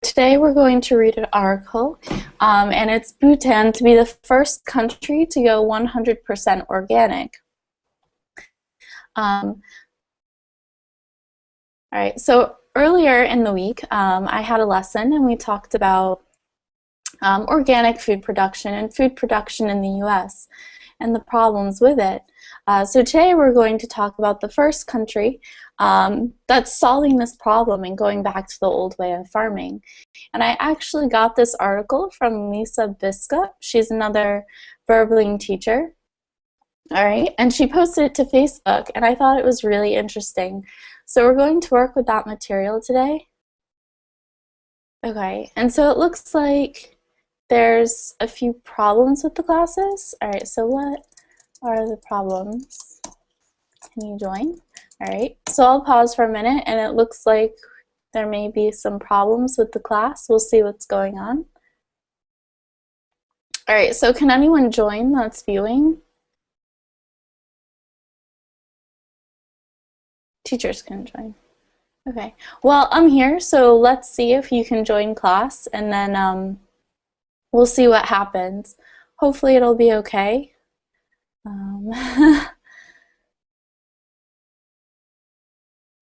Today we're going to read an article, and it's Bhutan to be the first country to go 100% organic. All right, so earlier in the week I had a lesson and we talked about organic food production and food production in the US and the problems with it. So today we're going to talk about the first country that's solving this problem and going back to the old way of farming. And I actually got this article from Lisa Biscup. She's another Verbling teacher. All right, and she posted it to Facebook, and I thought it was really interesting. So we're going to work with that material today. Okay, and so it looks like there's a few problems with the classes. All right, so what are the problems? Can you join? All right, so I'll pause for a minute, and it looks like there may be some problems with the class. We'll see what's going on. All right, so can anyone join that's viewing? Teachers can join. Okay, well, I'm here, so let's see if you can join class, and then we'll see what happens. Hopefully it'll be okay.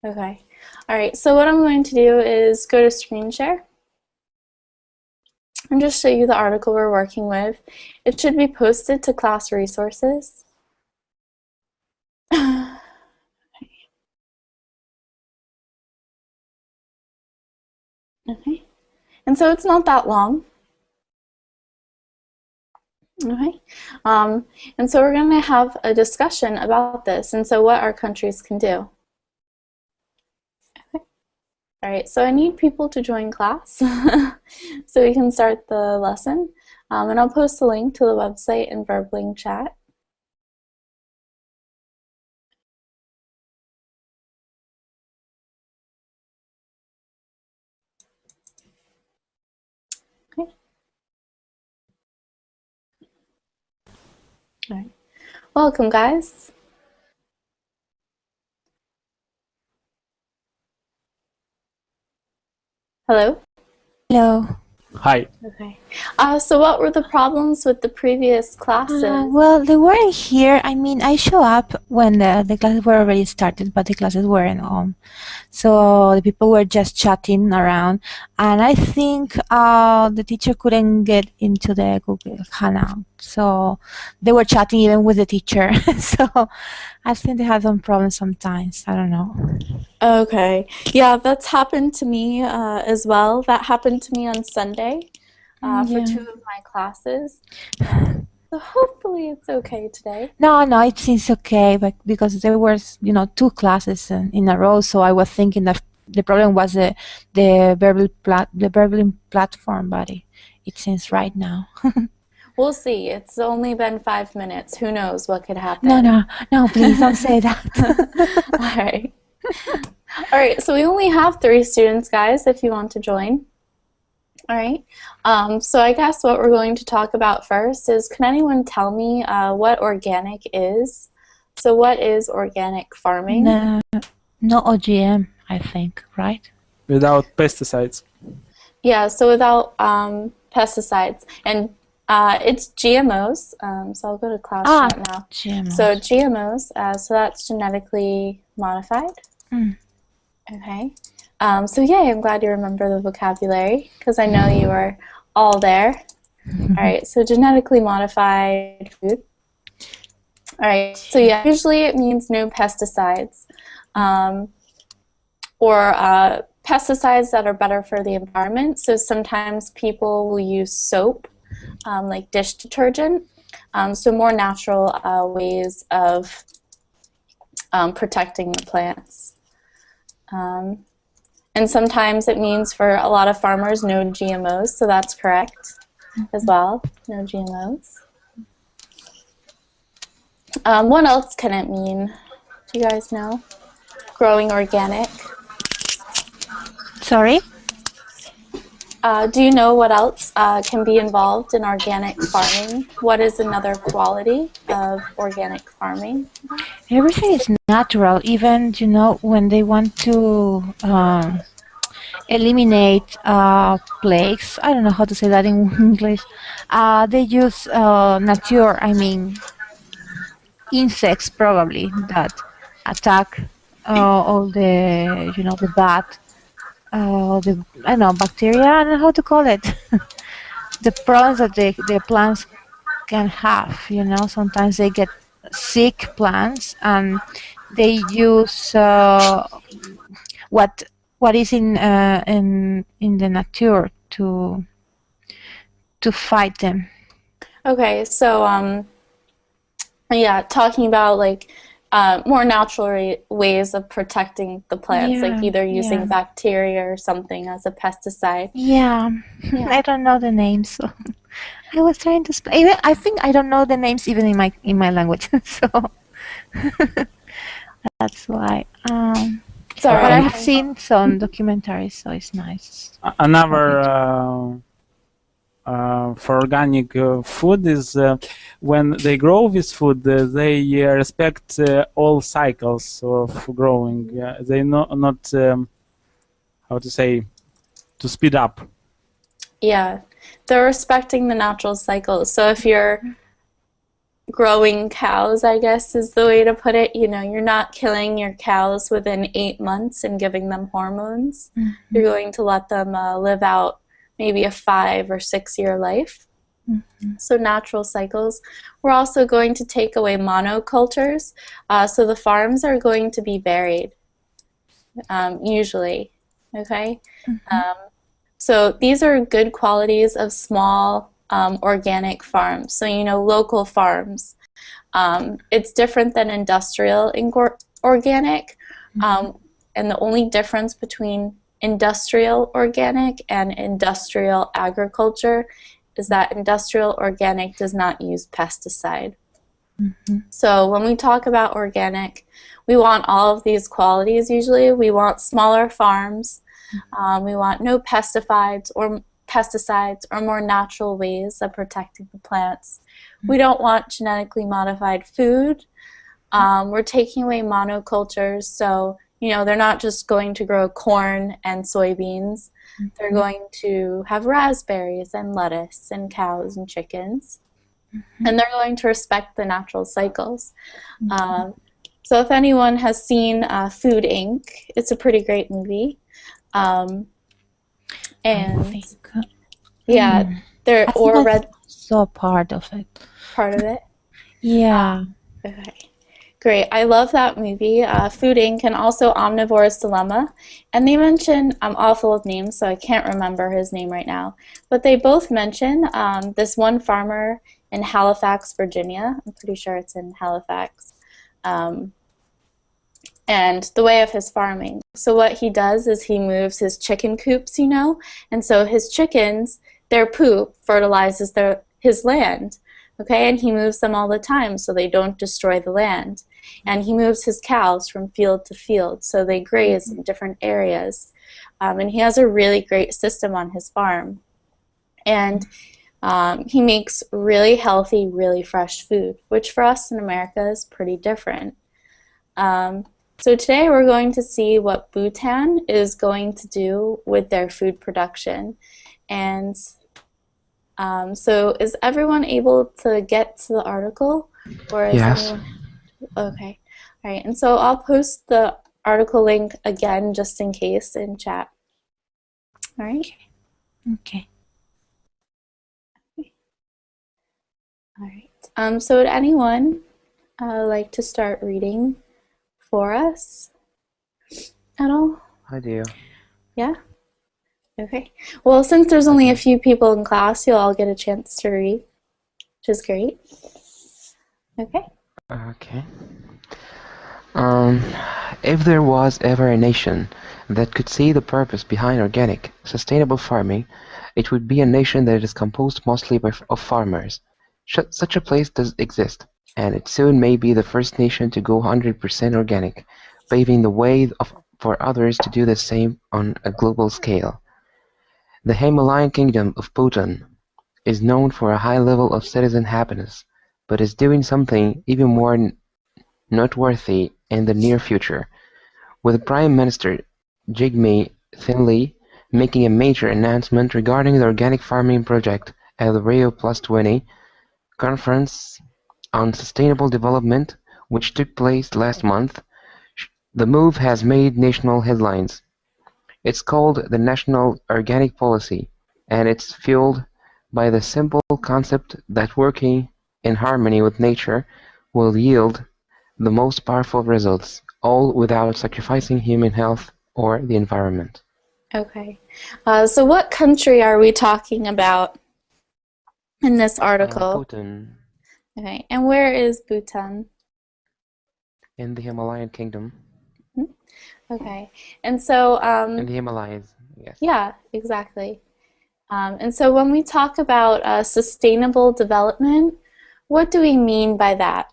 Okay, all right, so what I'm going to do is go to screen share and just show you the article we're working with. It should be posted to class resources. Okay, and so it's not that long. Okay, and so we're going to have a discussion about this and so what our countries can do. Okay. All right, so I need people to join class so we can start the lesson, and I'll post a link to the website in Verbling chat. Okay. All right. Welcome, guys. Hello? Hello. Hi. Okay. So what were the problems with the previous classes? Well, they weren't here. I mean, I show up when the classes were already started, but the classes weren't home. So the people were just chatting around. And I think the teacher couldn't get into the Google Hangout. So they were chatting even with the teacher. So I think they have some problems sometimes. I don't know. Okay. Yeah, that's happened to me as well. That happened to me on Sunday for Yeah. 2 of my classes. So hopefully it's okay today. No, it seems okay, but because there was, 2 classes in a row, so I was thinking that the problem was the Verbling platform, but it seems right now. We'll see. It's only been 5 minutes. Who knows what could happen? No, please don't say that. All right. All right, so we only have 3 students, guys, if you want to join. All right, so I guess what we're going to talk about first is, can anyone tell me what organic is? So what is organic farming? No OGM, I think, right? Without pesticides. Yeah, so without pesticides. And it's GMOs, so I'll go to class chat now. GMOs. So GMOs, so that's genetically modified. Okay. So yay, I'm glad you remember the vocabulary, because I know you were all there. All right, so genetically modified food. All right, so yeah, usually it means no pesticides, or pesticides that are better for the environment. So sometimes people will use soap, like dish detergent, so more natural ways of protecting the plants. And sometimes it means, for a lot of farmers, no GMOs, so that's correct as well, no GMOs. What else can it mean? Do you guys know? Growing organic. Sorry? Do you know what else can be involved in organic farming? What is another quality of organic farming? Everything is natural. Even when they want to eliminate plagues. I don't know how to say that in English. They use nature. I mean, insects probably that attack all the bad, the I don't know, bacteria. I don't know how to call it. The problems that the plants can have. Sometimes they get sick plants, and they use what what is in the nature to fight them. Okay, so yeah, talking about like more natural ways of protecting the plants, like Yeah, either using yeah, bacteria or something as a pesticide. yeah. Yeah. I don't know the names, so I was trying to explain. Even I think I don't know the names even in my language, so that's why. Sorry, But I have I seen some documentaries, so it's nice. Another Okay. for organic food is when they grow this food, they respect all cycles of growing. They not how to say, to speed up. yeah, they're respecting the natural cycle. So if you're growing cows, I guess is the way to put it, you're not killing your cows within 8 months and giving them hormones. You're going to let them live out maybe a 5 or 6 year life. So natural cycles. We're also going to take away monocultures. So the farms are going to be varied, usually. Okay? So these are good qualities of small organic farms. So, local farms. It's different than industrial organic. And the only difference between industrial organic and industrial agriculture is that industrial organic does not use pesticide. So when we talk about organic, we want all of these qualities usually. We want smaller farms. We want no pesticides or more natural ways of protecting the plants. We don't want genetically modified food. We're taking away monocultures, so they're not just going to grow corn and soybeans. They're going to have raspberries and lettuce and cows and chickens. And they're going to respect the natural cycles. So if anyone has seen Food Inc., it's a pretty great movie. I And think. yeah, they're I think or I read saw part of it. part of it. Yeah. Okay, great. I love that movie, Food Inc. and also Omnivore's Dilemma. And they mention, I'm awful with names, so I can't remember his name right now. But they both mention this one farmer in Halifax, Virginia. I'm pretty sure it's in Halifax. And the way of his farming. So what he does is he moves his chicken coops, and so his chickens, their poop fertilizes his land, okay, and he moves them all the time so they don't destroy the land. And he moves his cows from field to field so they graze in different areas. And he has a really great system on his farm. And he makes really healthy, really fresh food, which for us in America is pretty different. So today we're going to see what Bhutan is going to do with their food production. And so is everyone able to get to the article? Or is Yes. anyone? Okay. All right. And so I'll post the article link again just in case in chat. All right. Okay. All right. So would anyone like to start reading for us at all? I do. Yeah? Okay. Well, since there's only a few people in class, you'll all get a chance to read, which is great. Okay. Okay. Um, if there was ever a nation that could see the purpose behind organic, sustainable farming, it would be a nation that is composed mostly of farmers. Such a place does exist, and it soon may be the first nation to go 100% organic, paving the way for others to do the same on a global scale. The Himalayan kingdom of Bhutan is known for a high level of citizen happiness, but is doing something even more noteworthy in the near future, with Prime Minister Jigme Thinley making a major announcement regarding the organic farming project at the Rio +20 conference on sustainable development, which took place last month. The move has made national headlines. It's called the National Organic Policy, and it's fueled by the simple concept that working in harmony with nature will yield the most powerful results, all without sacrificing human health or the environment. Okay. So what country are we talking about in this article? Bhutan, Okay. And where is Bhutan? in the Himalayan kingdom. Okay. And so, In the Himalayas, yes. yeah, exactly. And so when we talk about sustainable development, what do we mean by that?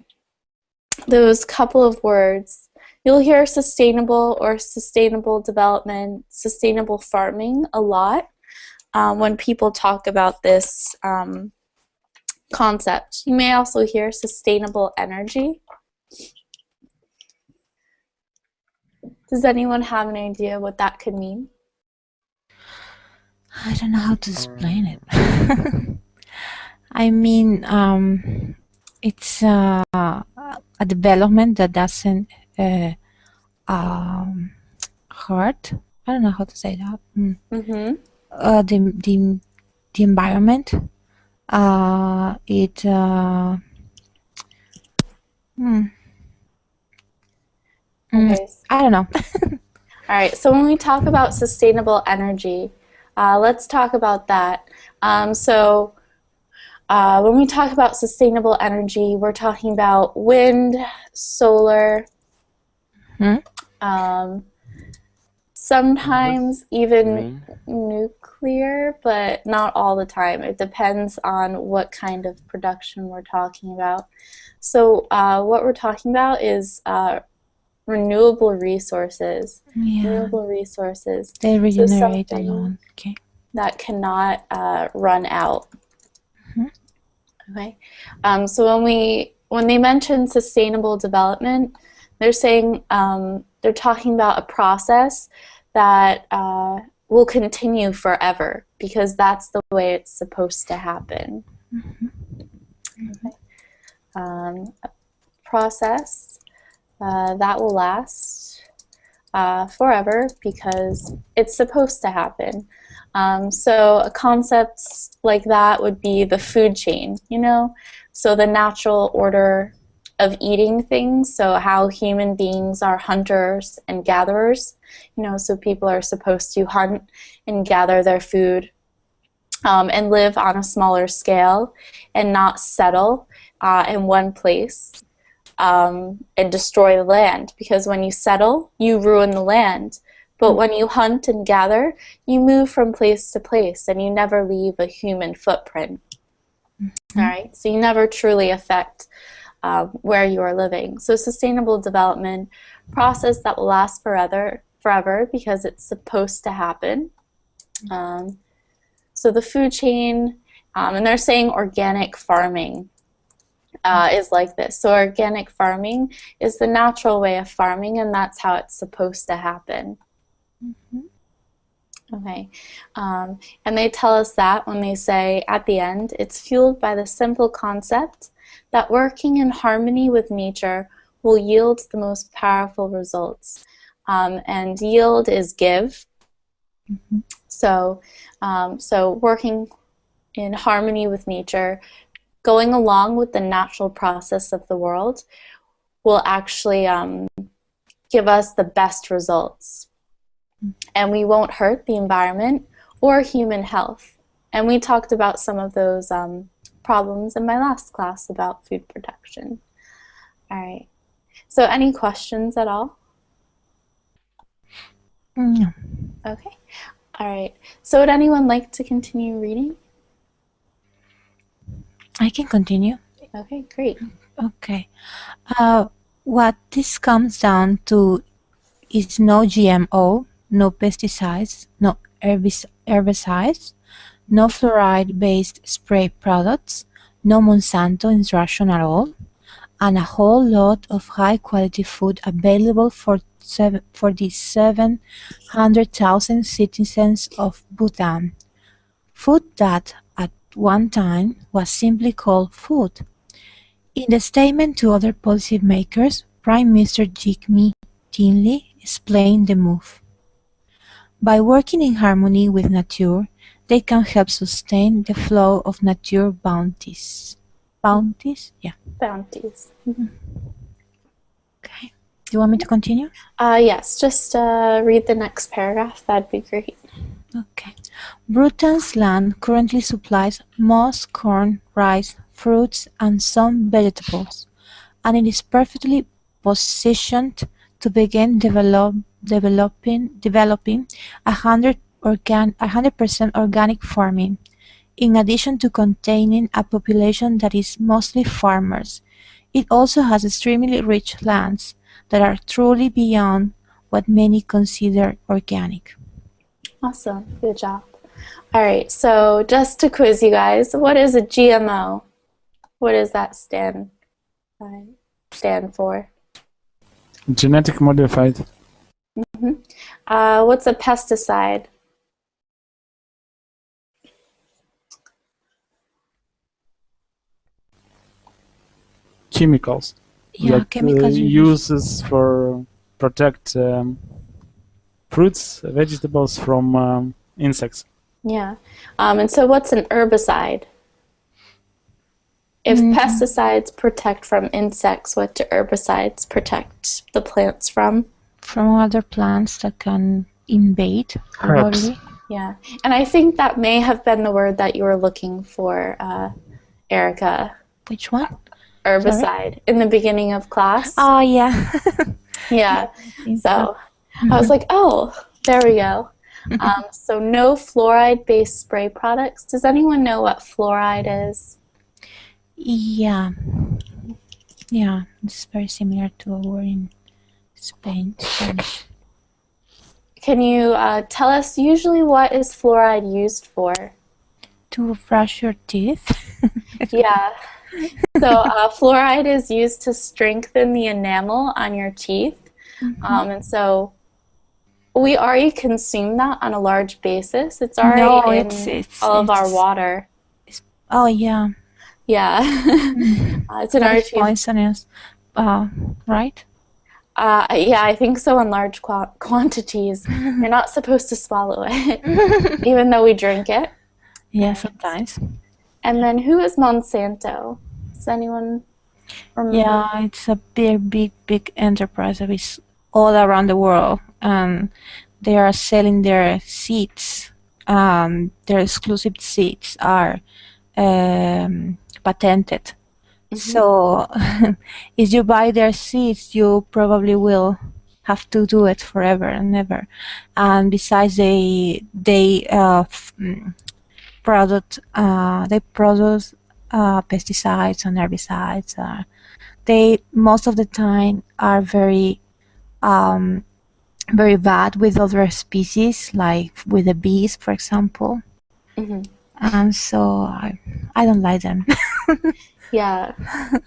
Those couple of words. You'll hear sustainable or sustainable development, sustainable farming a lot when people talk about this concept. You may also hear sustainable energy. Does anyone have an idea what that could mean? I don't know how to explain it. I mean, it's a development that doesn't hurt. I don't know how to say that. Mm-hmm. The environment. Okay. I don't know. All right, so when we talk about sustainable energy, let's talk about that. When we talk about sustainable energy, we're talking about wind, solar, sometimes even nuclear, but not all the time. It depends on what kind of production we're talking about. So what we're talking about is renewable resources. Yeah. Renewable resources. They regenerate so alone. Okay. That cannot run out. Okay. So when they mention sustainable development, they're saying they're talking about a process that will continue forever because that's the way it's supposed to happen. Okay. A process that will last forever because it's supposed to happen. So concepts like that would be the food chain, so the natural order of eating things, so how human beings are hunters and gatherers, so people are supposed to hunt and gather their food and live on a smaller scale and not settle in one place and destroy the land, because when you settle, you ruin the land. But when you hunt and gather, you move from place to place and you never leave a human footprint. All right, so you never truly affect where you are living. So sustainable development, process that will last forever because it's supposed to happen. So the food chain, and they're saying organic farming is like this. So organic farming is the natural way of farming, and that's how it's supposed to happen. Okay, and they tell us that when they say at the end, it's fueled by the simple concept that working in harmony with nature will yield the most powerful results. And yield is give. So working in harmony with nature, going along with the natural process of the world, will actually give us the best results. And we won't hurt the environment or human health. And we talked about some of those problems in my last class about food production. All right. So any questions at all? No. Okay. All right. So would anyone like to continue reading? I can continue. Okay, great. Okay. What this comes down to is no GMO, no pesticides, no herbicides, no fluoride-based spray products, no Monsanto instruction at all, and a whole lot of high-quality food available for the 700,000 citizens of Bhutan. Food that, at one time, was simply called food. In the statement to other policymakers, Prime Minister Jigme Tinley explained the move. By working in harmony with nature, they can help sustain the flow of nature bounties. Bounties? Yeah. Bounties. Okay. Do you want me to continue? Yes, just read the next paragraph. That'd be great. Okay. Bhutan's land currently supplies moss, corn, rice, fruits, and some vegetables, and it is perfectly positioned to begin developing 100% organic farming, in addition to containing a population that is mostly farmers. It also has extremely rich lands that are truly beyond what many consider organic. Awesome. Good job. All right, so just to quiz you guys, what is a GMO? What does that stand for? Genetic modified. What's a pesticide? Chemicals. Yeah, that chemicals uses for protect fruits, vegetables from insects. Yeah. And so what's an herbicide? If pesticides protect from insects, what do herbicides protect the plants from? From other plants that can invade, Herbs. probably. Yeah. And I think that may have been the word that you were looking for, Erica. Which one? Herbicide in the beginning of class. Oh, yeah. Yeah. So I was like, oh, there we go. So no fluoride-based spray products. Does anyone know what fluoride is? Yeah. Yeah, it's very similar to a word in Spanish. Can you tell us usually what is fluoride used for? To brush your teeth. Yeah. So fluoride is used to strengthen the enamel on your teeth. And so we already consume that on a large basis. It's already in all of our water. Oh, yeah. Yeah. It's in our teeth. Poisonous, right? Yeah, I think so in large quantities. You're not supposed to swallow it, even though we drink it. Yeah, sometimes. And then who is Monsanto? Does anyone remember? Yeah, it's a big enterprise that is all around the world. They are selling their seeds. Their exclusive seeds are patented. So if you buy their seeds, you probably will have to do it forever and ever. And besides, they produce pesticides and herbicides. They most of the time are very bad with other species, like with the bees, for example. And so I don't like them. Yeah.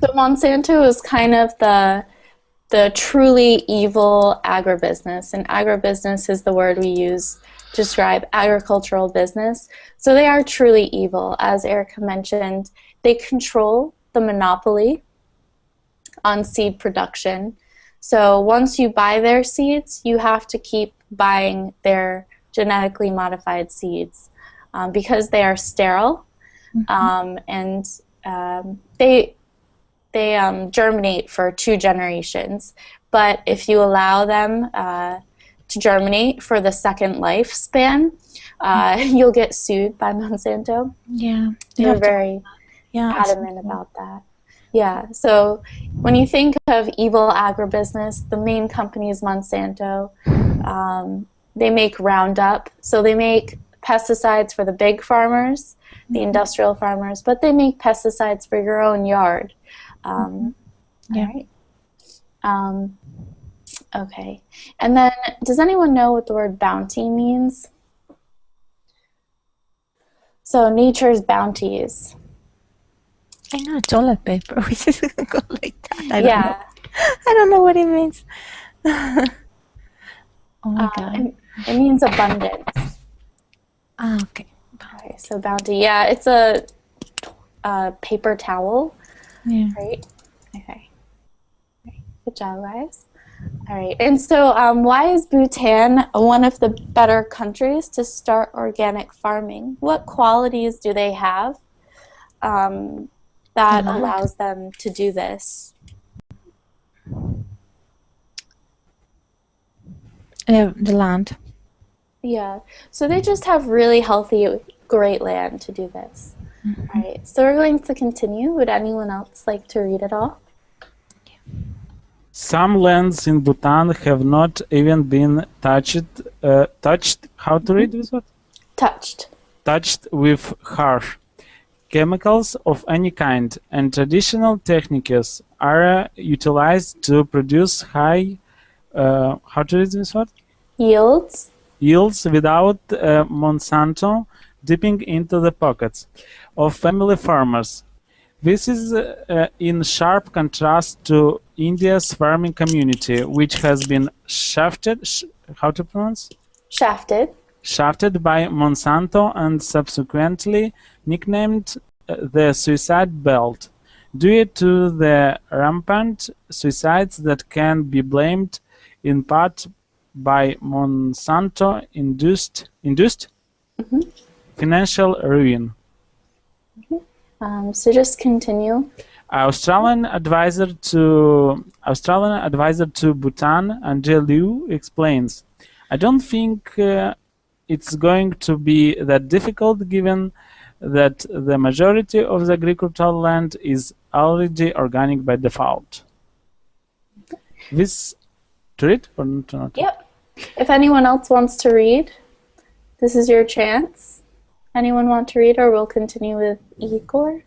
So Monsanto is kind of the truly evil agribusiness, and agribusiness is the word we use to describe agricultural business. So they are truly evil. As Erica mentioned, they control the monopoly on seed production. So once you buy their seeds, you have to keep buying their genetically modified seeds because they are sterile, and they germinate for 2 generations. But if you allow them to germinate for the second lifespan, you'll get sued by Monsanto. Yeah, They're very adamant about that. Yeah, so when you think of evil agribusiness, the main company is Monsanto. They make Roundup, so they make pesticides for the big farmers, the industrial farmers, but they make pesticides for your own yard. All right. Okay. And then, does anyone know what the word bounty means? So nature's bounties. I know toilet paper, which is go like that. I don't know. Yeah. I don't know what it means. Oh my God. It means abundance. Ah, okay. Okay, so bounty. Yeah, it's a paper towel, Yeah. right? Okay. Good job, guys. All right. And so, why is Bhutan one of the better countries to start organic farming? What qualities do they have that The land. allows them to do this? The land. Yeah. So they just have really healthy, great land to do this. All right. So we're going to continue. Would anyone else like to read it all? Some lands in Bhutan have not even been touched. How to read this word? Touched. Touched with harsh chemicals of any kind, and traditional techniques are utilized to produce high. How to read this word? Yields. Yields without Monsanto dipping into the pockets of family farmers. This is in sharp contrast to India's farming community, which has been shafted. How to pronounce? Shafted. Shafted by Monsanto and subsequently nicknamed the Suicide Belt, due to the rampant suicides that can be blamed in part by Monsanto-induced financial ruin. So just continue. Australian advisor to Bhutan, Andrea Liu, explains, "I don't think it's going to be that difficult given that the majority of the agricultural land is already organic by default." This to read or not? Yep. If anyone else wants to read, this is your chance. Anyone want to read, or we'll continue with Igor?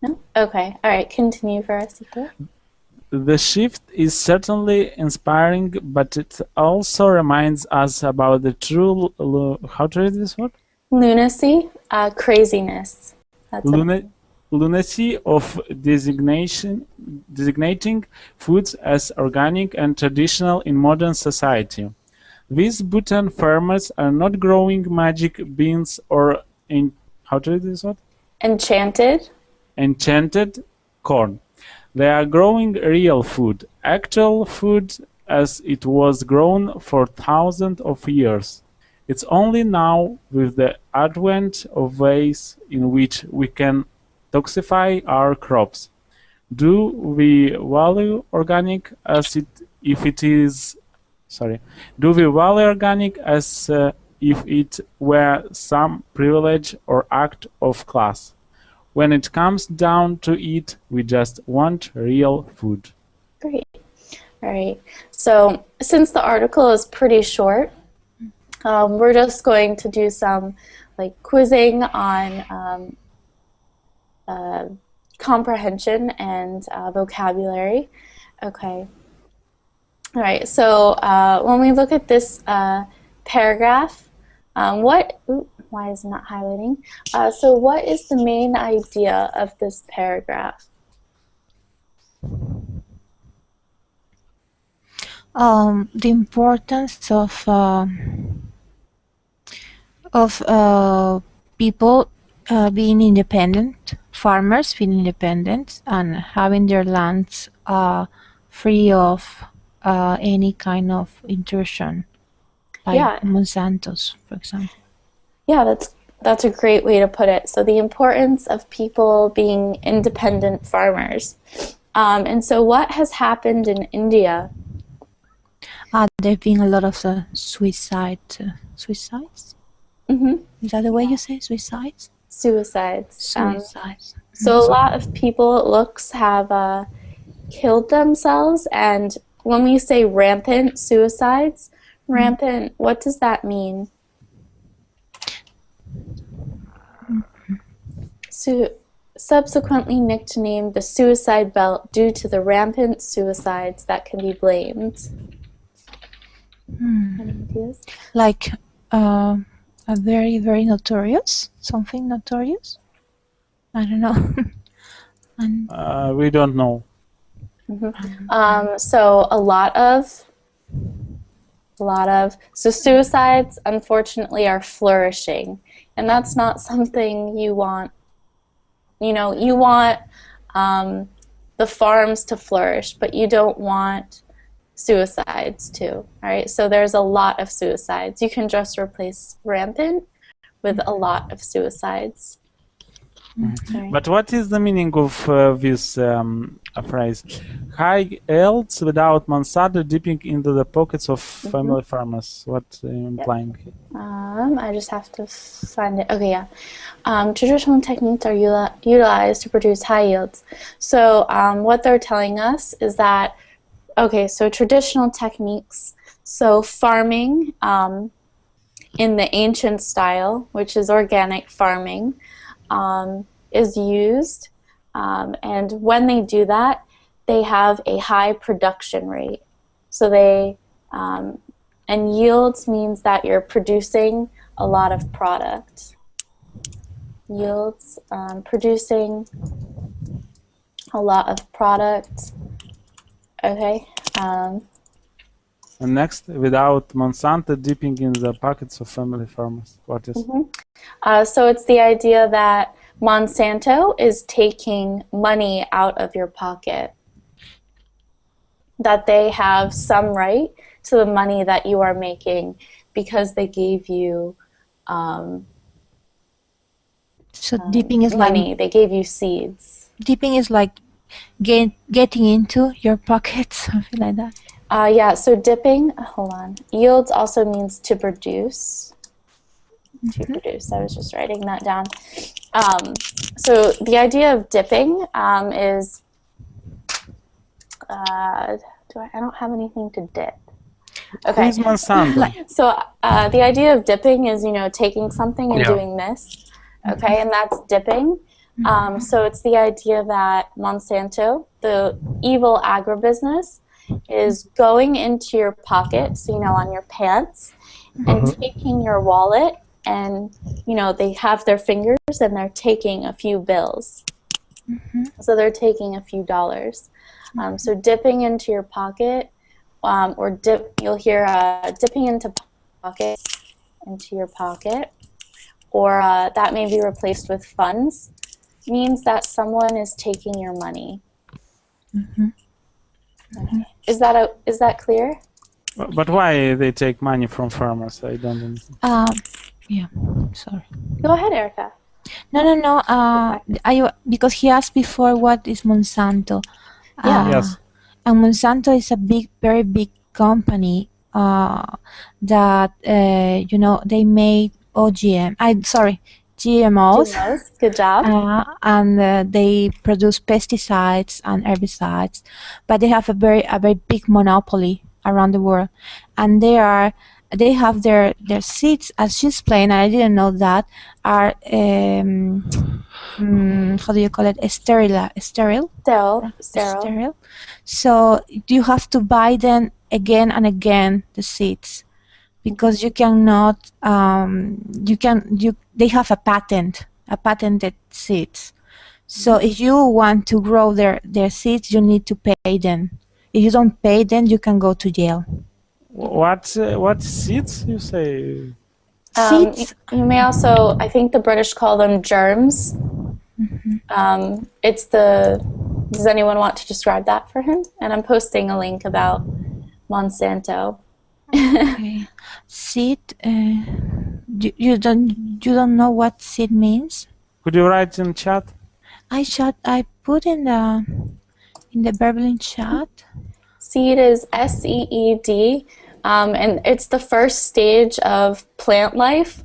No? Okay. All right. Continue for us, Igor. The shift is certainly inspiring, but it also reminds us about the true how to read this word? Lunacy, craziness. That's Lunacy of designating foods as organic and traditional in modern society. These Bhutan farmers are not growing magic beans or how to read this word? Enchanted corn. They are growing real food, actual food as it was grown for thousands of years. It's only now, with the advent of ways in which we can toxify our crops, do we value organic as if it were some privilege or act of class. When it comes down to it, we just want real food. Great. All right. So since the article is pretty short, we're just going to do some quizzing on comprehension and vocabulary. Okay. All right. So when we look at this paragraph, why is it not highlighting? So what is the main idea of this paragraph? The importance of people being independent, farmers being independent, and having their lands free of any kind of intrusion, like Monsanto's, for example. Yeah, that's a great way to put it. So the importance of people being independent farmers. And so what has happened in India? There have been a lot of suicides? Mm-hmm. Is that the way you say suicides? Suicides. So a lot of people, it looks, have killed themselves. And when we say rampant suicides, rampant, what does that mean? Subsequently nicknamed the suicide belt due to the rampant suicides that can be blamed. Any ideas? Like a very, very notorious, something notorious. I don't know. And We don't know. So so suicides unfortunately are flourishing, and that's not something you want. You want the farms to flourish, but you don't want suicides too, right? So there's a lot of suicides. You can just replace rampant with a lot of suicides. Right. But what is the meaning of this phrase? High yields without Monsanto dipping into the pockets of family farmers. What implying? I just have to find it. Okay, yeah. Traditional techniques are utilized to produce high yields. So what they're telling us is that, okay, so traditional techniques, so farming in the ancient style, which is organic farming, is used, and when they do that, they have a high production rate. So and yields means that you're producing a lot of product. Yields, producing a lot of product. Okay. And next, without Monsanto dipping in the pockets of family farmers. What is? So it's the idea that Monsanto is taking money out of your pocket, that they have some right to the money that you are making because they gave you so dipping is money, like they gave you seeds. dipping is like getting into your pocket, something like that. Yeah, so dipping, hold on. Yields also means to produce. To produce, I was just writing that down. So the idea of dipping is, I don't have anything to dip. Okay. Who's Monsanto? So the idea of dipping is, taking something and doing this. Okay, and that's dipping. So it's the idea that Monsanto, the evil agribusiness, is going into your pocket, so on your pants, and taking your wallet, and they have their fingers and they're taking a few bills. So they're taking a few dollars. So dipping into your pocket, or you'll hear dipping into your pocket, or that may be replaced with funds, means that someone is taking your money. Okay. Is that clear? But why they take money from farmers? I don't understand. Yeah, sorry. Go ahead, Erica. No. Because he asked before what is Monsanto. Yeah. Yes. And Monsanto is a very big company that they made GMOs. Good job. And they produce pesticides and herbicides, but they have a very big monopoly around the world, and they have their seeds, as she explained, I didn't know that, are how do you call it, sterile. Sterile. So you have to buy them again and again, the seeds, because you cannot they have a patented seeds. So if you want to grow their seeds, you need to pay them. If you don't pay them, you can go to jail. What seeds you say? Seeds? You may also, I think the British call them germs. Does anyone want to describe that for him? And I'm posting a link about Monsanto. Okay. Seed. You don't know what seed means? Could you write in chat? I put in the Verbling chat. Seed is SEED, and it's the first stage of plant life,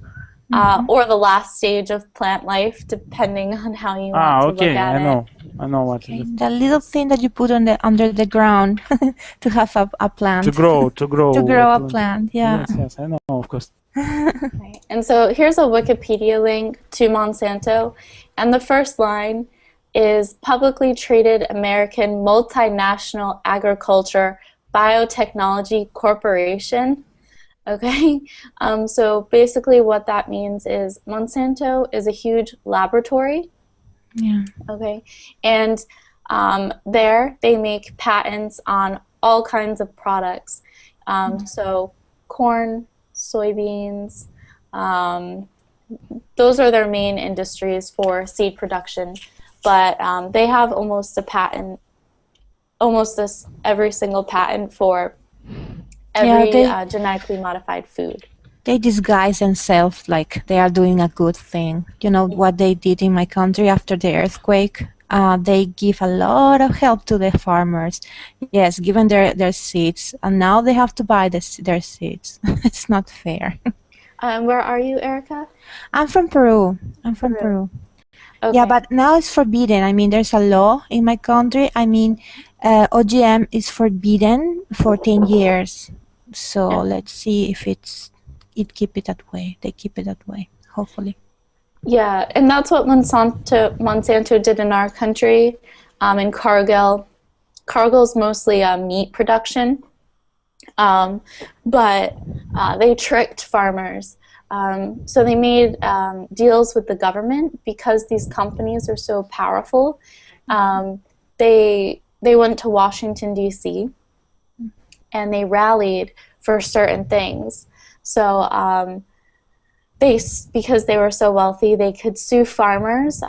or the last stage of plant life, depending on how you want to look at it. I know what it is. The little thing that you put under the ground to have a plant. To grow a plant. Yeah. Yes, I know, of course. Right. And so here's a Wikipedia link to Monsanto, and the first line is publicly traded American multinational agriculture biotechnology corporation. Okay, so basically what that means is Monsanto is a huge laboratory. Yeah. Okay, and there they make patents on all kinds of products. So corn, soybeans, um, those are their main industries for seed production. But they have almost this every single patent for Yeah, every genetically modified food. they disguise themselves like they are doing a good thing. You know what they did in my country after the earthquake? They give a lot of help to the farmers. Yes, given their seeds, and now they have to buy their seeds. It's not fair. Where are you, Erica? I'm from Peru. I'm from Peru. Peru. Yeah, Okay. but now it's forbidden. I mean, there's a law in my country. I mean, OGM is forbidden for 10 years. So Yeah. let's see if it keep it that way. They keep it that way, hopefully. Yeah, and that's what Monsanto did in our country, in Cargill. Cargill's mostly meat production, but they tricked farmers. So they made deals with the government because these companies are so powerful. They went to Washington, D.C., and they rallied for certain things. So because they were so wealthy, they could sue farmers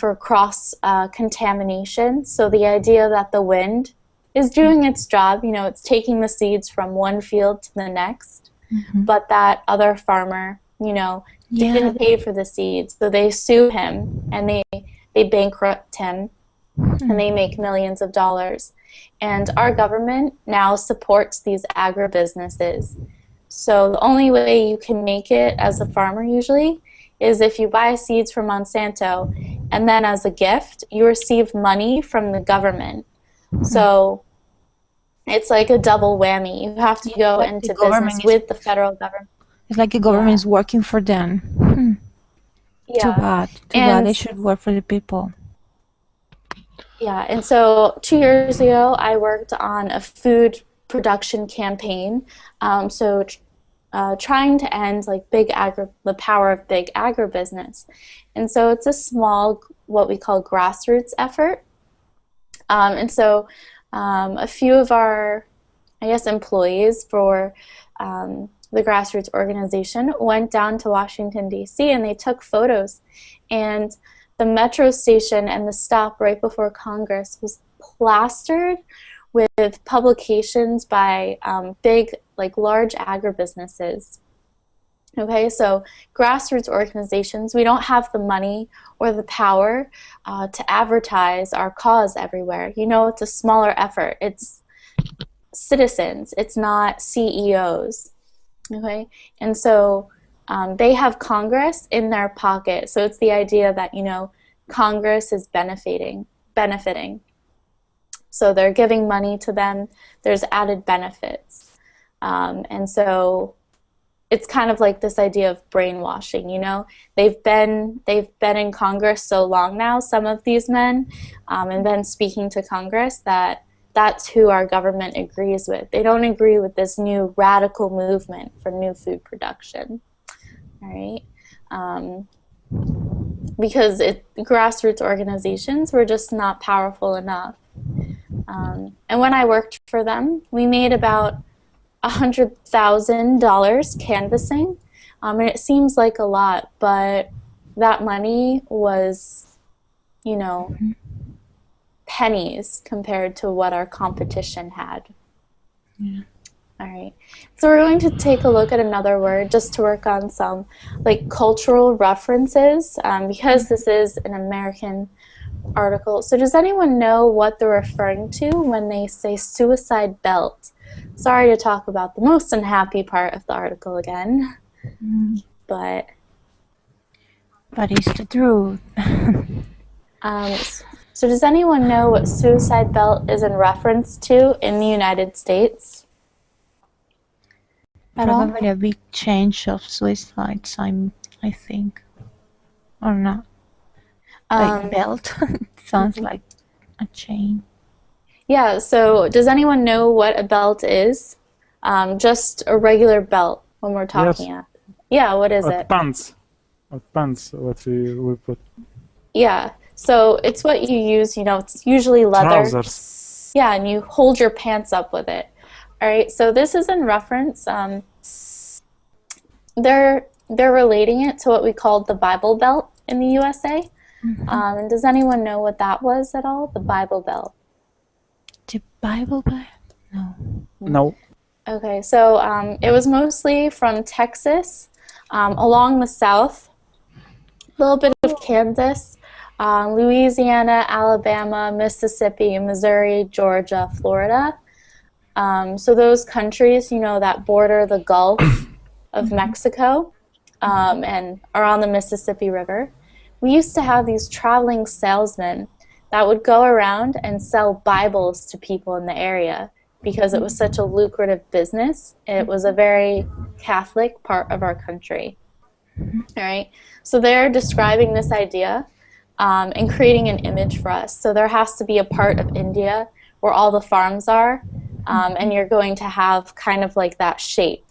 for cross contamination. So the idea that the wind is doing its job, it's taking the seeds from one field to the next, but that other farmer, didn't pay for the seeds. So they sue him and they bankrupt him and they make millions of dollars. And our government now supports these agribusinesses. So the only way you can make it as a farmer usually is if you buy seeds from Monsanto and then as a gift you receive money from the government. So it's like a double whammy. You have to go Like into business with the federal government. It's like the government is working for them. Too Yeah. bad. Too bad. They should work for the people. Yeah, and so 2 years ago, I worked on a food production campaign. Trying to end like the power of big agribusiness, and so it's a small, what we call grassroots effort. A few of our, employees for the grassroots organization went down to Washington, D.C., and they took photos. And the metro station and the stop right before Congress was plastered with publications by big, large agribusinesses. Okay, so grassroots organizations, we don't have the money or the power to advertise our cause everywhere. It's a smaller effort. It's citizens. It's not CEOs. Okay, and so they have Congress in their pocket. So it's the idea that, Congress is benefiting. So they're giving money to them. There's added benefits. And so it's kind of like this idea of brainwashing, They've been in Congress so long now, some of these men, and been speaking to Congress that's who our government agrees with. They don't agree with this new radical movement for new food production. All right? Because grassroots organizations were just not powerful enough. And when I worked for them, we made about $100,000 canvassing, and it seems like a lot, but that money was, pennies compared to what our competition had. Yeah. All right, so we're going to take a look at another word just to work on some cultural references, because this is an American article. So does anyone know what they're referring to when they say suicide belt? Sorry to talk about the most unhappy part of the article again, but it's the truth. So does anyone know what suicide belt is in reference to in the United States? Probably a big change of suicides, I think. Or not. Like belt. Sounds like a chain. Yeah, so does anyone know what a belt is? Just a regular belt. when we're Yes. talking at. Yeah, what is What it? pants? What pants? What we put? Yeah, so it's what you use, it's usually leather. Trousers. Yeah, and you hold your pants up with it. All right, so this is in reference, they're relating it to what we called the Bible Belt in the USA. And does anyone know what that was at all? The Bible Belt. The Bible Belt? No. No. Okay, so it was mostly from Texas along the south, a little bit of Kansas, Louisiana, Alabama, Mississippi, Missouri, Georgia, Florida. So those countries, that border the Gulf of Mexico and are on the Mississippi River. We used to have these traveling salesmen that would go around and sell Bibles to people in the area because it was such a lucrative business. It was a very Catholic part of our country. All right, so they're describing this idea and creating an image for us. So there has to be a part of India where all the farms are, and you're going to have kind of like that shape,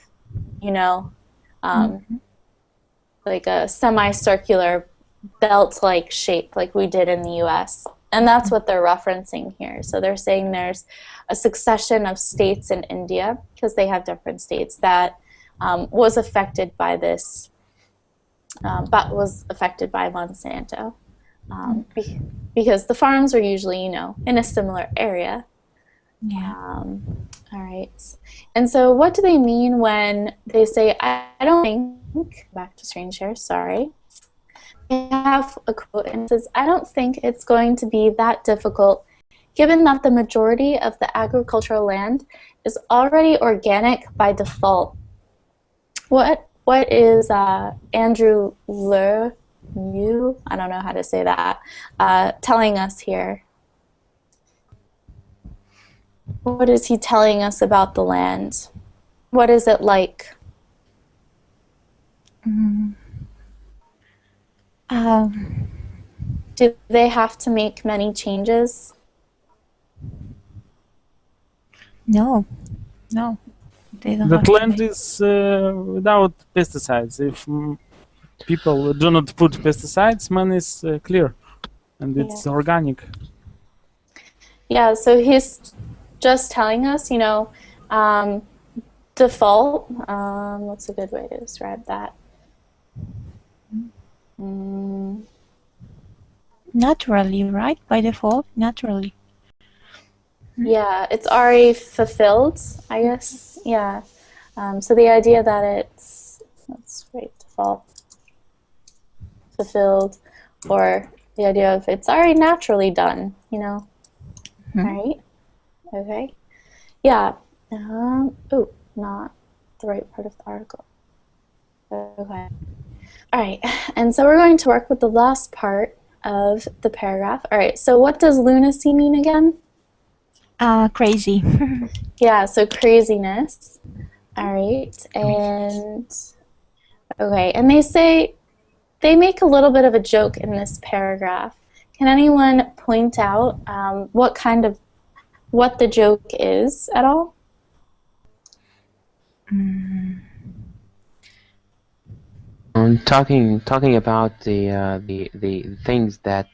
like a semicircular belt-like shape like we did in the US. And that's what they're referencing here. So they're saying there's a succession of states in India, because they have different states, that was affected by this, but was affected by Monsanto. Because the farms are usually, in a similar area. Yeah. All right. And so what do they mean when they say, I don't think, back to screen share, sorry. I have a quote, and it says, I don't think it's going to be that difficult given that the majority of the agricultural land is already organic by default. What is Andrew Leu, I don't know how to say that, telling us here? What is he telling us about the land? What is it like? Do they have to make many changes? No. They don't have That to land make- is without pesticides. If people do not put pesticides, man is clear, and it's organic. Yeah, so he's just telling us, default, what's a good way to describe that? Naturally, right? By default, naturally. Yeah, it's already fulfilled, I guess. Yeah. So the idea that let's write default, fulfilled, or the idea of it's already naturally done, All right. Okay. Yeah. Oh, not the right part of the article. Okay. All right. And so we're going to work with the last part of the paragraph. All right. So what does lunacy mean again? Crazy. Yeah, so craziness. All right. And okay, and they make a little bit of a joke in this paragraph. Can anyone point out what the joke is at all? Talking about the things that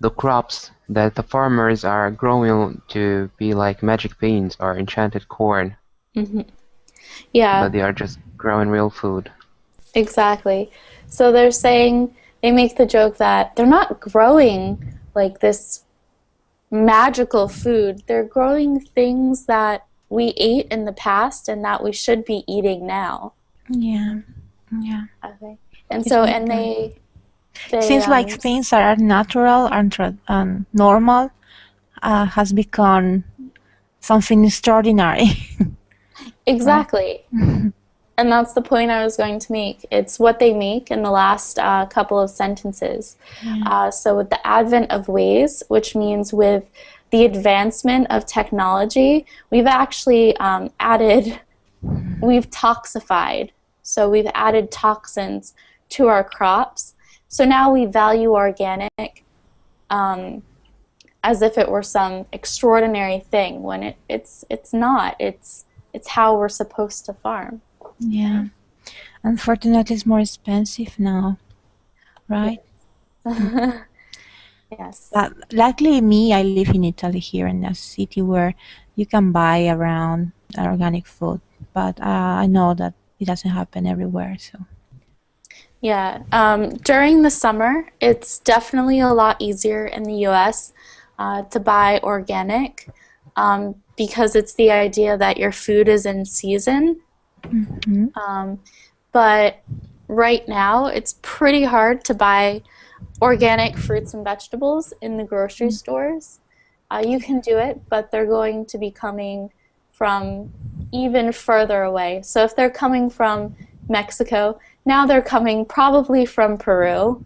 the crops that the farmers are growing to be like magic beans or enchanted corn, Yeah, but they are just growing real food. exactly. So they're saying, they make the joke that they're not growing like this magical food. They're growing things that we ate in the past and that we should be eating now. Yeah. Okay. And so, and they Seems like things that are natural and normal has become something extraordinary. Exactly. And that's the point I was going to make. It's what they make in the last couple of sentences. So with the advent of ways, which means with the advancement of technology, we've actually we've toxified. So we've added toxins to our crops. So now we value organic as if it were some extraordinary thing when it's not. It's how we're supposed to farm. Yeah. Unfortunately, it's more expensive now, right? Yes. Luckily, I live in Italy here in a city where you can buy around organic food, but I know that it doesn't happen everywhere. So Yeah. During the summer, it's definitely a lot easier in the US to buy organic because it's the idea that your food is in season. But right now, it's pretty hard to buy organic fruits and vegetables in the grocery stores. You can do it, but they're going to be coming from even further away. So if they're coming from Mexico, now they're coming probably from Peru,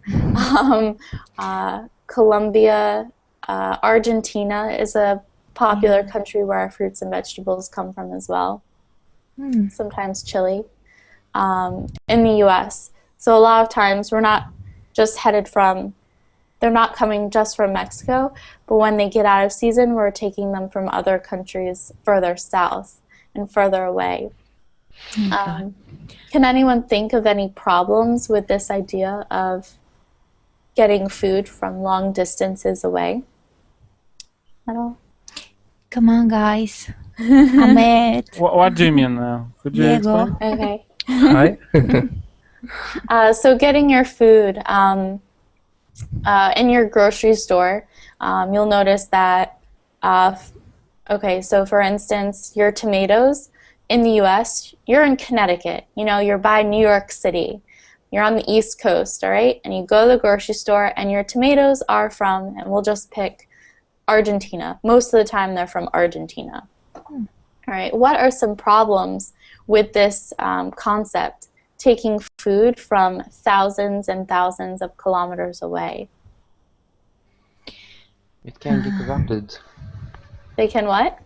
Colombia, Argentina is a popular country where our fruits and vegetables come from as well. Sometimes Chile. In the US. So a lot of times we're not just they're not coming just from Mexico, but when they get out of season, we're taking them from other countries further south and further away. Can anyone think of any problems with this idea of getting food from long distances away at all? come on, guys. Ahmed, What do you mean? Could you Diego. explain? Okay. Hi. So getting your food in your grocery store, you'll notice that, okay, so for instance, your tomatoes in the US, you're in Connecticut, you're by New York City, you're on the East Coast, all right? And you go to the grocery store and your tomatoes are from, and we'll just pick Argentina. Most of the time they're from Argentina. All right, what are some problems with this concept? Taking food from thousands and thousands of kilometers away. It can get corrupted. They can what?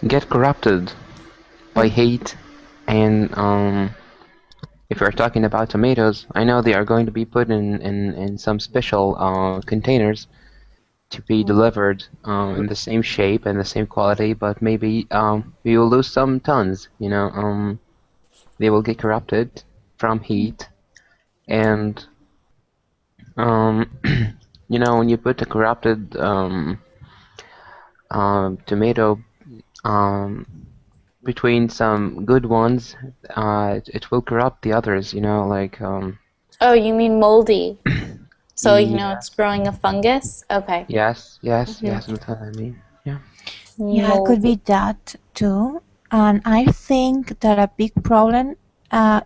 Get corrupted by heat, and if we're talking about tomatoes, I know they are going to be put in some special containers to be delivered in the same shape and the same quality, but maybe we will lose some tons. They will get corrupted from heat, and when you put a corrupted tomato between some good ones, it will corrupt the others. Oh, you mean moldy. So, Yes. it's growing a fungus? Okay. Yes, that's what I mean. Yeah. Yeah, it could be that too. And I think that a big problem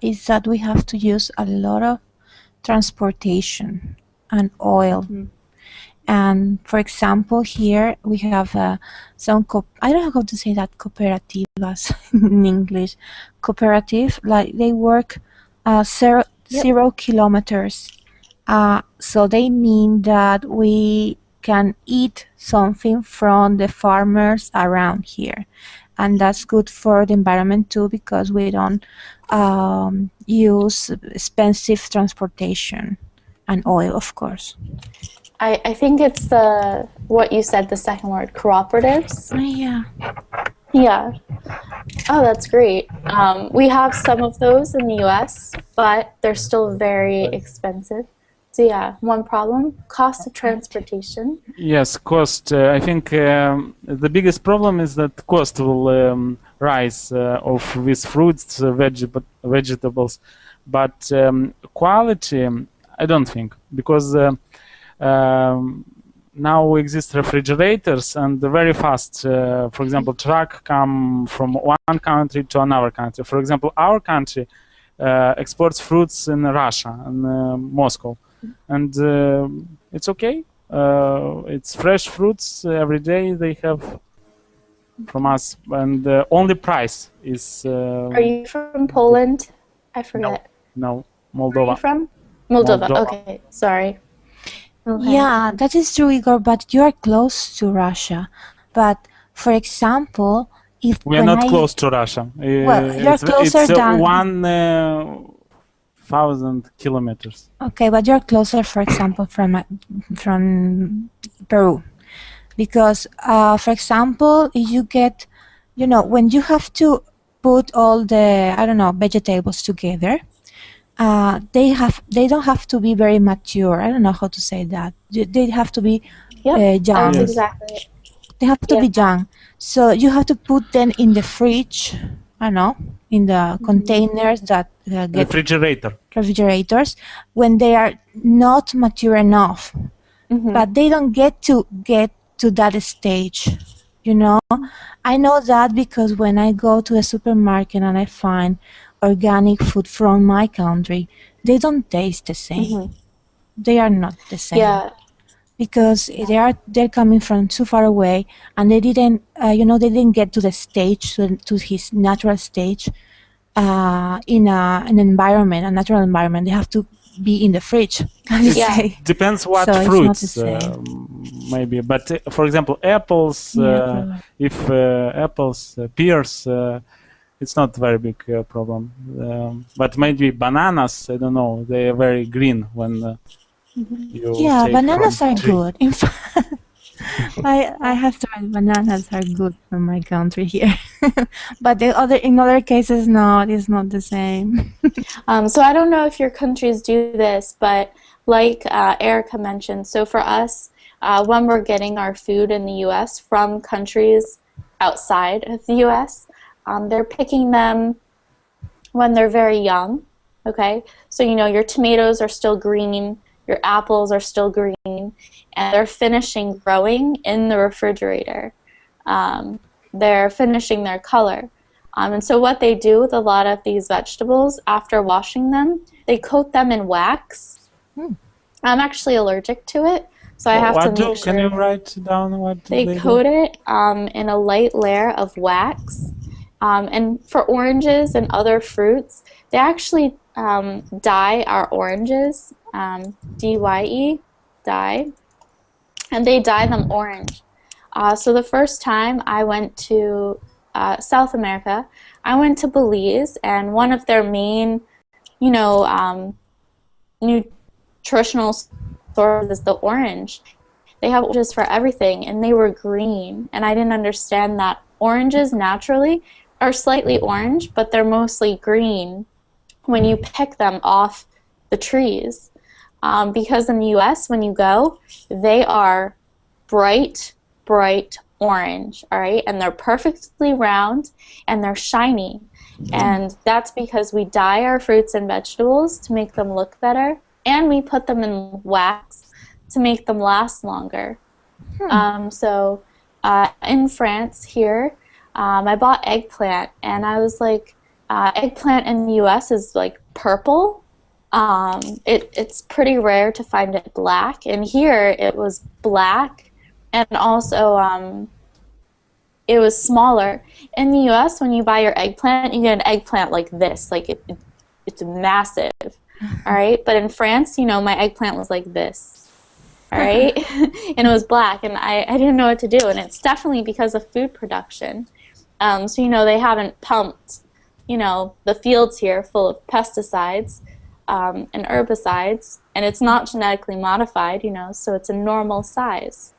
is that we have to use a lot of transportation and oil. And for example, here we have some, I don't know how to say that, cooperativas in English. Cooperative, like they work 0 kilometers. So they mean that we can eat something from the farmers around here. And that's good for the environment too, because we don't use expensive transportation and oil, of course. I think it's what you said, the second word, cooperatives. Yeah. Yeah. Oh, that's great. We have some of those in the US, but they're still very expensive. So yeah, one problem, cost of transportation. Yes, cost. I think the biggest problem is that cost will rise of these fruits, vegetables, but quality, I don't think, because now exist refrigerators and very fast. For example, truck come from one country to another country. For example, our country exports fruits in Russia and Moscow, and it's okay. It's fresh fruits every day they have from us, and the only price is. Are you from Poland? I forget. No, Where are Moldova. you from? Moldova. Moldova. Okay, sorry. Okay. Yeah, that is true, Igor, but you are close to Russia. But for example, if We are when not I close to Russia. Well, you're closer it's than 1,000 kilometers. okay, but you're closer, for example, from Peru. because, for example, if you get, when you have to put all the, I don't know, vegetables together, they don't have to be very mature. I don't know how to say that. They have to be Yep, that's young. Yes. exactly it. They have to Yeah. be young. So you have to put them in the fridge, I don't know, in the containers that get Refrigerator. refrigerators when they are not mature enough. But they don't get to that stage, you know. I know that because when I go to a supermarket and I find organic food from my country, they don't taste the same. They are not the same. Yeah. Because they're coming from too far away, and they didn't they didn't get to the stage, to his natural stage, in an environment, a natural environment. They have to be in the fridge, as you Yeah. say. Depends what So it's not the fruits, same. maybe. But for example, apples. Yeah, probably. If apples, pears, it's not very big problem. But maybe bananas. I don't know. They are very green when you Yeah, take bananas from are tree. good. In fact, I have tried bananas are good from my country here, but in other cases, no, it's not the same. So I don't know if your countries do this, but like Erica mentioned, so for us, when we're getting our food in the U.S. from countries outside of the U.S., they're picking them when they're very young, okay? So, your tomatoes are still green, your apples are still green, and they're finishing growing in the refrigerator. They're finishing their color. And so what they do with a lot of these vegetables, after washing them, they coat them in wax. I'm actually allergic to it, so I have to make Can you sure write down what they they coat do? it in a light layer of wax. And for oranges and other fruits, they actually dye our oranges, D-Y-E, dye, and they dye them orange. So the first time I went to South America, I went to Belize, and one of their main, nutritional sources is the orange. They have oranges for everything, and they were green, and I didn't understand that oranges naturally are slightly orange, but they're mostly green when you pick them off the trees. Because in the US, when you go, they are bright, bright orange, all right? And they're perfectly round, and they're shiny. And that's because we dye our fruits and vegetables to make them look better, and we put them in wax to make them last longer. So in France here, I bought eggplant, and I was like, eggplant in the US is like purple. It's pretty rare to find it black, and here it was black, and also it was smaller. In the US, when you buy your eggplant, you get an eggplant like this, like it's massive, all right? But in France, my eggplant was like this. All right, and it was black, and I didn't know what to do, and it's definitely because of food production. So they haven't pumped, the fields here full of pesticides and herbicides, and it's not genetically modified, so it's a normal size.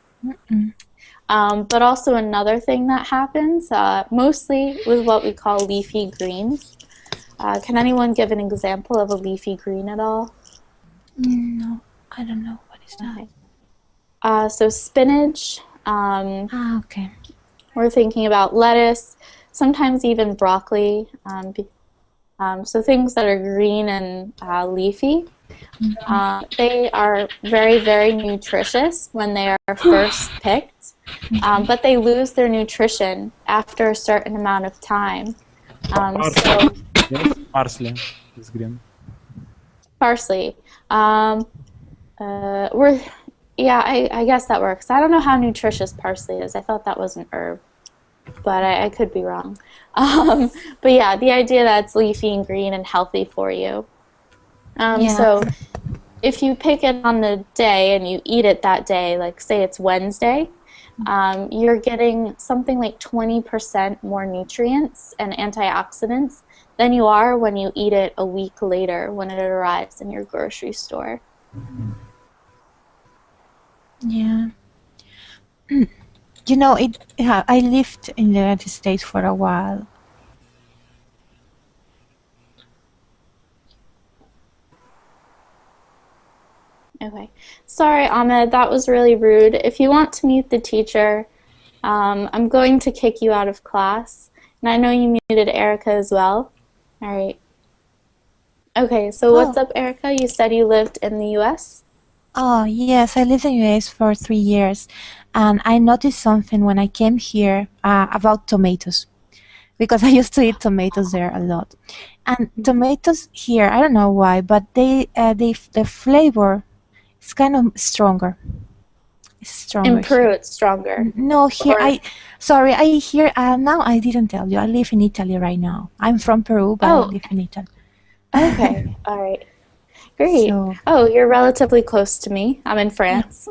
But also another thing that happens, mostly with what we call leafy greens. Can anyone give an example of a leafy green at all? No, I don't know what is that. Okay. So spinach, Okay. we're thinking about lettuce, sometimes even broccoli, so things that are green and leafy. They are very, very nutritious when they are first picked, but they lose their nutrition after a certain amount of time. So Yes, parsley is green. parsley. I guess that works. I don't know how nutritious parsley is. I thought that was an herb, but I could be wrong. But yeah, the idea that it's leafy and green and healthy for you. So if you pick it on the day and you eat it that day, like say it's Wednesday, you're getting something like 20% more nutrients and antioxidants than you are when you eat it a week later when it arrives in your grocery store. Yeah. I lived in the United States for a while. Okay. Sorry, Ahmed, that was really rude. If you want to meet the teacher, I'm going to kick you out of class. And I know you muted Erica as well. All right. Okay, so what's Oh, up, Erica? You said you lived in the US? oh yes, I lived in the US for 3 years, and I noticed something when I came here about tomatoes because I used to eat tomatoes there a lot. And tomatoes here, I don't know why, but the flavor is kind of stronger. It's stronger In Peru, here. it's stronger. No, here Or, sorry, I here now I didn't tell you. I live in Italy right now. I'm from Peru, but I oh, live in Italy. okay. All right. Great. So, Oh, you're relatively close to me. I'm in yeah. France.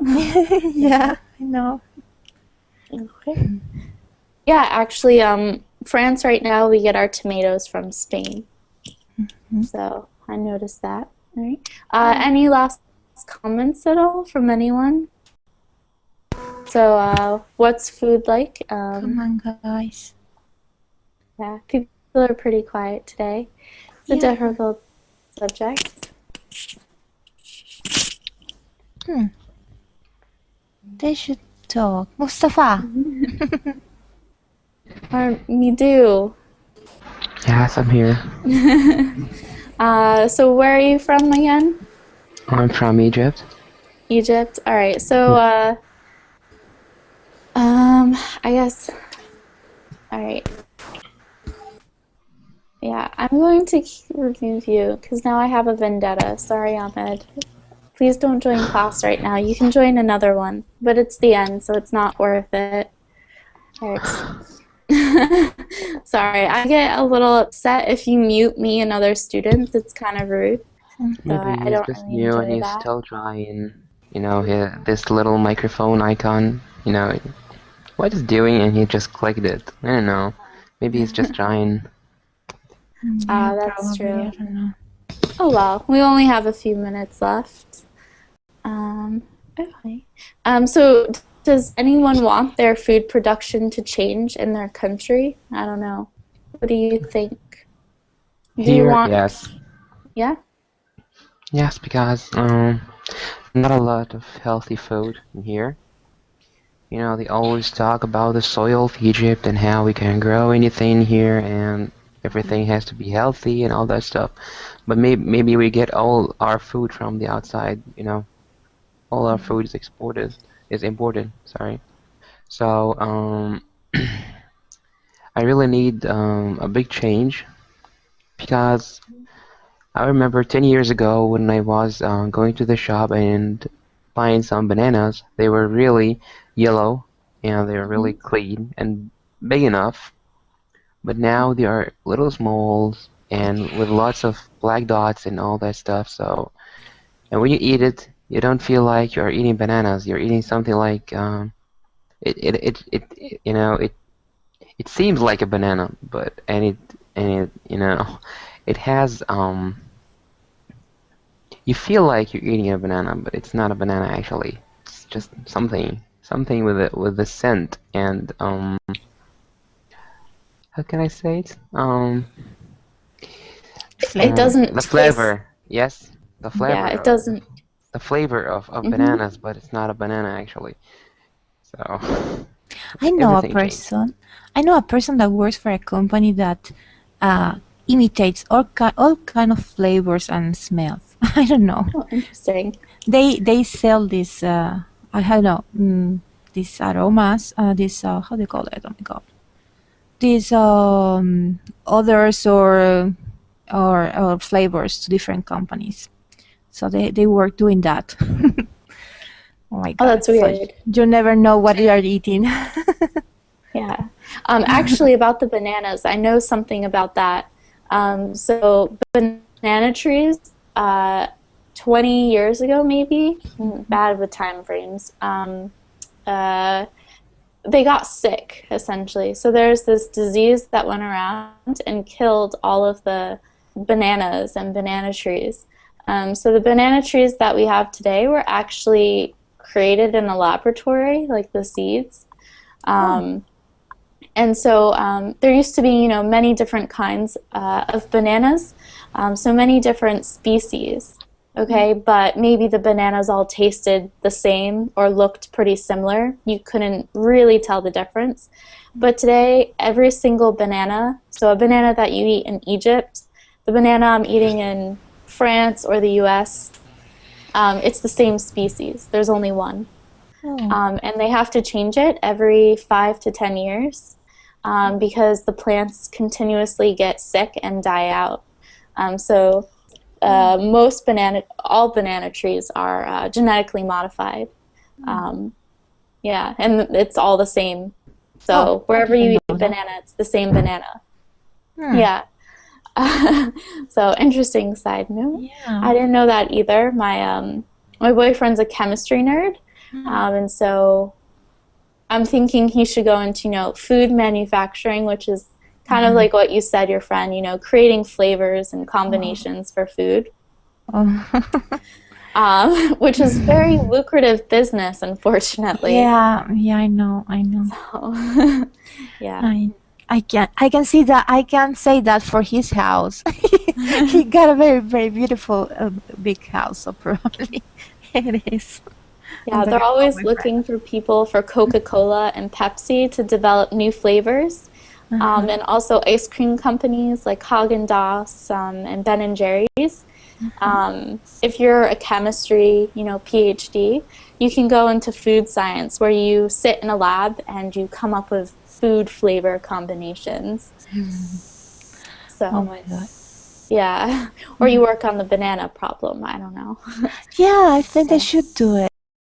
Yeah, I know. Okay. Yeah, actually, France right now, we get our tomatoes from Spain. Mhm. So I noticed that. All right. Oh, Any last comments at all from anyone? So, what's food like? come on, guys. Yeah, people are pretty quiet today. It's a Yeah. difficult subject. Hmm. They should talk. Mustafa. Or me do. Yes, I'm here. So where are you from again? I'm from Egypt. Egypt. All right. So, Yes. I guess. All right. Yeah, I'm going to remove you because now I have a vendetta. Sorry, Ahmed. Please don't join class right now. You can join another one, but it's the end, so it's not worth it. All right. Sorry, I get a little upset if you mute me and other students. It's kind of rude, so Maybe I he's don't just really new and enjoy he's that. still trying. This little microphone icon. What is doing, and he just clicked it. I don't know. Maybe he's just trying. Yeah, That's probably. I true. don't know. Oh well, we only have a few minutes left. Okay. So does anyone want their food production to change in their country? I don't know. What do you think? Do you Here, want, yes. yeah? Yes, because not a lot of healthy food in here. They always talk about the soil of Egypt and how we can grow anything here and everything has to be healthy and all that stuff. But maybe we get all our food from the outside. All our food is imported, sorry. So, I really need a big change because I remember 10 years ago when I was going to the shop and buying some bananas, they were really yellow and they were really clean and big enough, but now they are little small and with lots of black dots and all that stuff. So, and when you eat it, you don't feel like you're eating bananas. You're eating something like it seems like a banana, but it has you feel like you're eating a banana, but it's not a banana actually. It's just something with the scent and how can I say it? It Flavor. doesn't The taste, flavor, yes, the yeah, flavor, it doesn't. the flavor of Hmm. bananas, but it's not a banana actually. So I know a everything changed. person. I know a person that works for a company that uh, imitates all kind of flavors and smells. I don't know. Oh, interesting. They sell this. I don't know. These aromas. This how do you call it? Oh my god. These others or flavors to different companies. So they work doing that. Oh my Oh, god. that's So weird. you never know what you are eating. Yeah. Actually, about the bananas, I know something about that. So banana trees, 20 years ago, maybe, bad with time frames, uh, they got sick, essentially. So there's this disease that went around and killed all of the bananas and banana trees. So the banana trees that we have today were actually created in a laboratory, like the seeds. And so there used to be, many different kinds of bananas, so many different species. Okay, but maybe the bananas all tasted the same or looked pretty similar. You couldn't really tell the difference. But today, every single banana, so a banana that you eat in Egypt, the banana I'm eating in France or the US, it's the same species. There's only one. And they have to change it every 5 to 10 years because the plants continuously get sick and die out. So all banana trees are genetically modified. Yeah, and it's all the same. So wherever you eat a banana, it's the same banana. Yeah. So interesting side note. I didn't know that either. My boyfriend's a chemistry nerd, and so I'm thinking he should go into food manufacturing, which is kind of like what you said, your friend. Creating flavors and combinations for food. Which is very lucrative business, unfortunately. Yeah, I know. So, yeah. I can see that. I can say that for his house. He got a very, very beautiful big house, so probably it is. Yeah, they're always looking for people for Coca-Cola and Pepsi to develop new flavors. And also ice cream companies like Haagen-Dazs and Ben and Jerry's. If you're a chemistry, PhD, you can go into food science where you sit in a lab and you come up with food flavor combinations. So, oh my God. Yeah, or you work on the banana problem. I don't know. Yeah, I think they should do it.